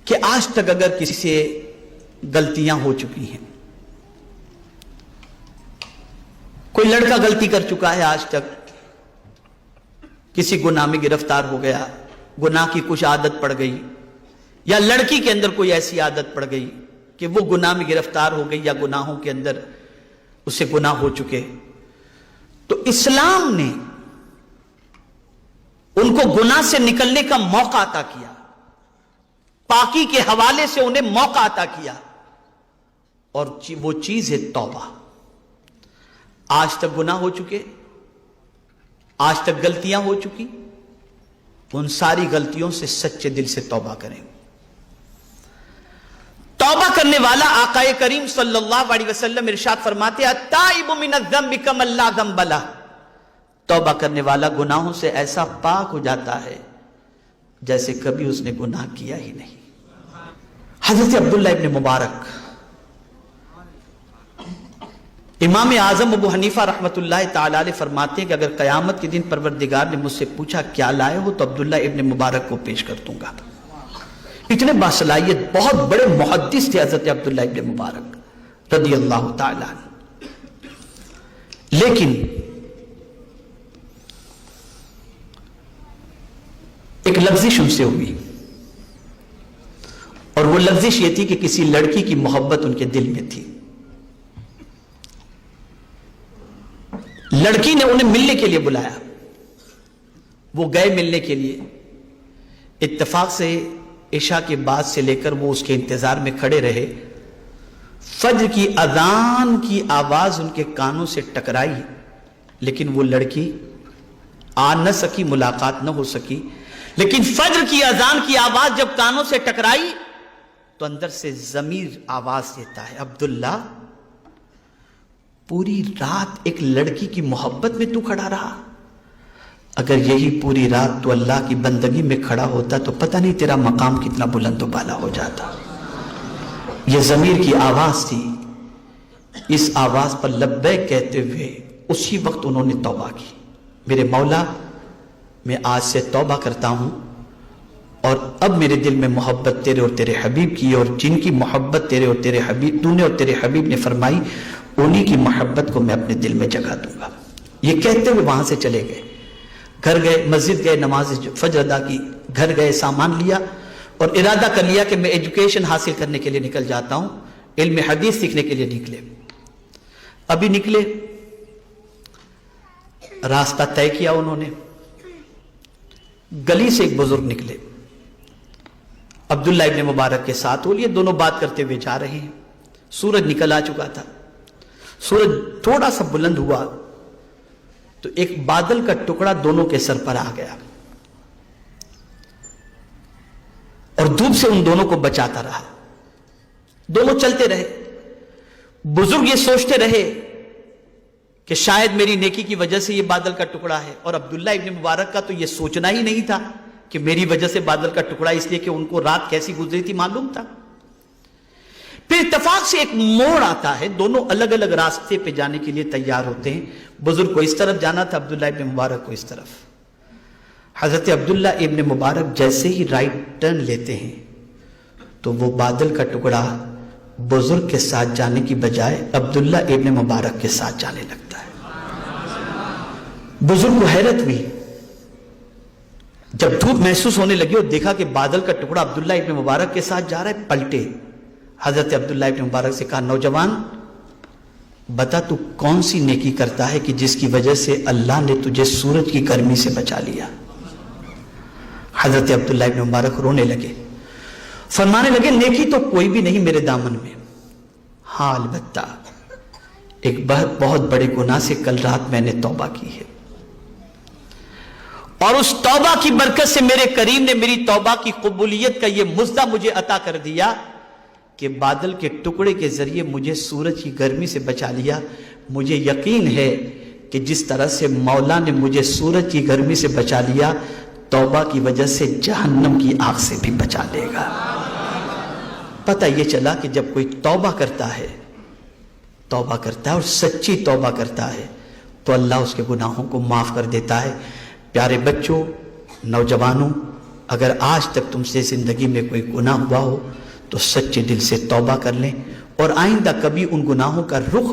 کہ آج تک اگر کسی سے غلطیاں ہو چکی ہیں، کوئی لڑکا غلطی کر چکا ہے، آج تک کسی گناہ میں گرفتار ہو گیا، گناہ کی کچھ عادت پڑ گئی، یا لڑکی کے اندر کوئی ایسی عادت پڑ گئی کہ وہ گناہ میں گرفتار ہو گئی، یا گناہوں کے اندر اسے گناہ ہو چکے، تو اسلام نے ان کو گناہ سے نکلنے کا موقع عطا کیا، پاکی کے حوالے سے انہیں موقع عطا کیا، اور وہ چیز ہے توبہ۔ آج تک گناہ ہو چکے، آج تک غلطیاں ہو چکی، ان ساری غلطیوں سے سچے دل سے توبہ کریں۔ توبہ کرنے والا آقا کریم صلی اللہ علیہ وسلم ارشاد فرماتے ہیں التائب من الذنب کمن لا ذنب لہ، توبہ کرنے والا گناہوں سے ایسا پاک ہو جاتا ہے جیسے کبھی اس نے گناہ کیا ہی نہیں۔ حضرت عبداللہ ابن مبارک، امام اعظم ابو حنیفہ رحمۃ اللہ تعالی علیہ فرماتے ہیں کہ اگر قیامت کے دن پروردگار نے مجھ سے پوچھا کیا لائے ہو تو عبداللہ ابن مبارک کو پیش کر دوں گا۔ اتنے باصلاحیت بہت بڑے محدث تھے حضرت عبداللہ ابن مبارک رضی اللہ تعالی عنہ، لیکن ایک لغزش ان سے ہوئی، اور وہ لغزش یہ تھی کہ کسی لڑکی کی محبت ان کے دل میں تھی۔ لڑکی نے انہیں ملنے کے لیے بلایا، وہ گئے ملنے کے لیے، اتفاق سے عشاء کے بعد سے لے کر وہ اس کے انتظار میں کھڑے رہے، فجر کی اذان کی آواز ان کے کانوں سے ٹکرائی، لیکن وہ لڑکی آ نہ سکی، ملاقات نہ ہو سکی، لیکن فجر کی اذان کی آواز جب کانوں سے ٹکرائی تو اندر سے ضمیر آواز دیتا ہے عبداللہ، پوری رات ایک لڑکی کی محبت میں تو کھڑا رہا، اگر یہی پوری رات تو اللہ کی بندگی میں کھڑا ہوتا تو پتہ نہیں تیرا مقام کتنا بلند و بالا ہو جاتا۔ یہ ضمیر کی آواز تھی، اس آواز پر لبیک کہتے ہوئے اسی وقت انہوں نے توبہ کی، میرے مولا میں آج سے توبہ کرتا ہوں، اور اب میرے دل میں محبت تیرے اور تیرے حبیب کی، اور جن کی محبت تیرے اور تیرے حبیب تو نے اور تیرے حبیب نے فرمائی، انہی کی محبت کو میں اپنے دل میں جگہ دوں گا۔ یہ کہتے ہوئے وہاں سے چلے گئے، گھر گئے، مسجد گئے، نماز فجر ادا کی، گھر گئے، سامان لیا اور ارادہ کر لیا کہ میں ایجوکیشن حاصل کرنے کے لیے نکل جاتا ہوں، علم حدیث سیکھنے کے لیے نکلے۔ ابھی نکلے، راستہ طے کیا انہوں نے، گلی سے ایک بزرگ نکلے، عبداللہ ابن مبارک کے ساتھ، وہ یہ دونوں بات کرتے ہوئے جا رہے ہیں، سورج نکل آ چکا تھا، سورج تھوڑا سا بلند ہوا تو ایک بادل کا ٹکڑا دونوں کے سر پر آ گیا، اور دھوپ سے ان دونوں کو بچاتا رہا، دونوں چلتے رہے۔ بزرگ یہ سوچتے رہے کہ شاید میری نیکی کی وجہ سے یہ بادل کا ٹکڑا ہے، اور عبداللہ ابن مبارک کا تو یہ سوچنا ہی نہیں تھا کہ میری وجہ سے بادل کا ٹکڑا، اس لیے کہ ان کو رات کیسی گزری تھی معلوم تھا۔ پھر اتفاق سے ایک موڑ آتا ہے، دونوں الگ الگ راستے پہ جانے کے لیے تیار ہوتے ہیں، بزرگ کو اس طرف جانا تھا، عبداللہ ابن مبارک کو اس طرف۔ حضرت عبداللہ ابن مبارک جیسے ہی رائٹ ٹرن لیتے ہیں تو وہ بادل کا ٹکڑا بزرگ کے ساتھ جانے کی بجائے عبداللہ ابن مبارک کے ساتھ جانے لگتا ہے۔ بزرگ کو حیرت ہوئی، جب دھوپ محسوس ہونے لگی اور دیکھا کہ بادل کا ٹکڑا عبداللہ ابن مبارک کے ساتھ جا رہا ہے، پلٹے، حضرت عبداللہ ابن مبارک سے کہا نوجوان بتا تو کون سی نیکی کرتا ہے کہ جس کی وجہ سے اللہ نے تجھے سورج کی گرمی سے بچا لیا؟ حضرت عبداللہ ابن مبارک رونے لگے، فرمانے لگے نیکی تو کوئی بھی نہیں میرے دامن میں، ہاں البتہ ایک بہت بڑے گناہ سے کل رات میں نے توبہ کی ہے، اور اس توبہ کی برکت سے میرے کریم نے میری توبہ کی قبولیت کا یہ مزدہ مجھے عطا کر دیا کہ بادل کے ٹکڑے کے ذریعے مجھے سورج کی گرمی سے بچا لیا۔ مجھے یقین ہے کہ جس طرح سے مولا نے مجھے سورج کی گرمی سے بچا لیا، توبہ کی وجہ سے جہنم کی آگ سے بھی بچا لے گا۔ پتہ یہ چلا کہ جب کوئی توبہ کرتا ہے اور سچی توبہ کرتا ہے تو اللہ اس کے گناہوں کو معاف کر دیتا ہے۔ پیارے بچوں، نوجوانوں، اگر آج تک تم سے زندگی میں کوئی گناہ ہوا ہو تو سچے دل سے توبہ کر لیں اور آئندہ کبھی ان گناہوں کا رخ